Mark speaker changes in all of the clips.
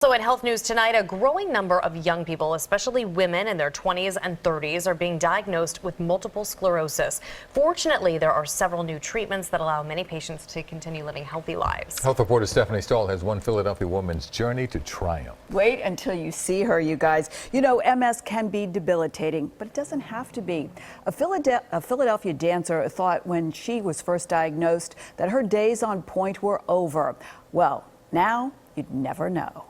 Speaker 1: So in health news tonight, a growing number of young people, especially women in their 20s and 30s, are being diagnosed with multiple sclerosis. Fortunately, there are several new treatments that allow many patients to continue living healthy lives.
Speaker 2: Health reporter Stephanie Stahl has one Philadelphia woman's journey to triumph.
Speaker 3: Wait until you see her, you guys. You know, MS can be debilitating, but it doesn't have to be. A Philadelphia dancer thought when she was first diagnosed that her days on point were over. Well, now you'd never know.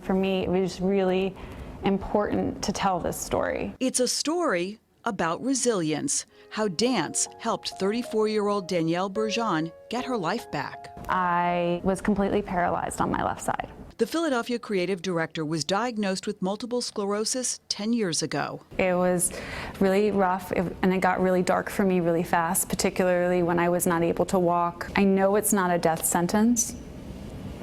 Speaker 4: For me, it was really important to tell this story.
Speaker 3: It's a story about resilience, how dance helped 34-year-old Danielle Bergeon get her life back.
Speaker 4: I was completely paralyzed on my left side.
Speaker 3: The Philadelphia creative director was diagnosed with multiple sclerosis 10 years ago.
Speaker 4: It was really rough, and it got really dark for me really fast, particularly when I was not able to walk. I know it's not a death sentence,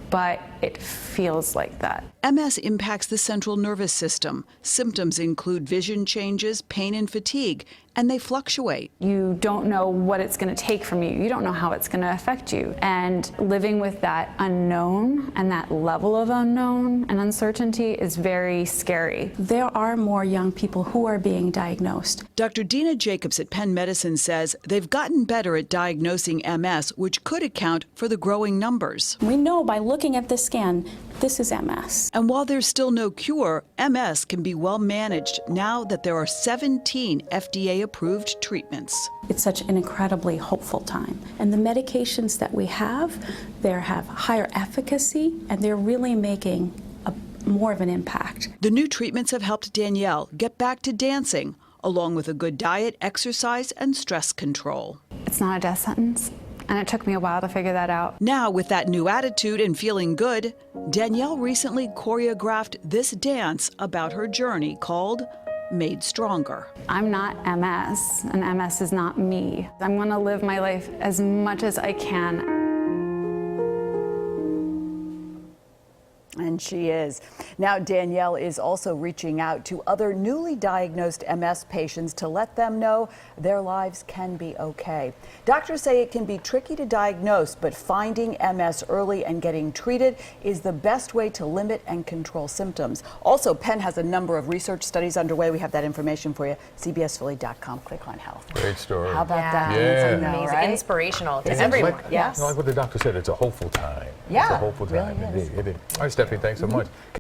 Speaker 4: but it feels like that.
Speaker 3: MS impacts the central nervous system. Symptoms include vision changes, pain and fatigue, and they fluctuate.
Speaker 4: You don't know what it's going to take from you. You don't know how it's going to affect you. And living with that unknown and that level of unknown and uncertainty is very scary.
Speaker 5: There are more young people who are being diagnosed.
Speaker 3: Dr. Dina Jacobs at Penn Medicine says they've gotten better at diagnosing MS, which could account for the growing numbers.
Speaker 5: We know by looking at this scan, this is MS.
Speaker 3: And while there's still no cure, MS can be well managed now that there are 17 FDA-approved treatments.
Speaker 5: It's such an incredibly hopeful time. And the medications that we have, they have higher efficacy, and they're really making more of an impact.
Speaker 3: The new treatments have helped Danielle get back to dancing, along with a good diet, exercise, and stress control.
Speaker 4: It's not a death sentence, and it took me a while to figure that out.
Speaker 3: Now, with that new attitude and feeling good, Danielle recently choreographed this dance about her journey called Made Stronger.
Speaker 4: I'm not MS, and MS is not me. I'm going to live my life as much as I can.
Speaker 3: And she is. Now Danielle is also reaching out to other newly diagnosed MS patients to let them know their lives can be okay. Doctors say it can be tricky to diagnose, but finding MS early and getting treated is the best way to limit and control symptoms. Also, Penn has a number of research studies underway. We have that information for you. CBSPhilly.com. Click on health.
Speaker 2: Great story.
Speaker 3: How about that?
Speaker 2: Yeah.
Speaker 1: Amazing,
Speaker 3: right?
Speaker 1: inspirational to
Speaker 2: It's
Speaker 1: everyone.
Speaker 2: like,
Speaker 3: Yes.
Speaker 2: Like what the doctor said, it's a hopeful time.
Speaker 3: Yeah,
Speaker 2: It's a hopeful time.
Speaker 3: really is.
Speaker 2: Indeed. All right, Stephanie, thanks so much.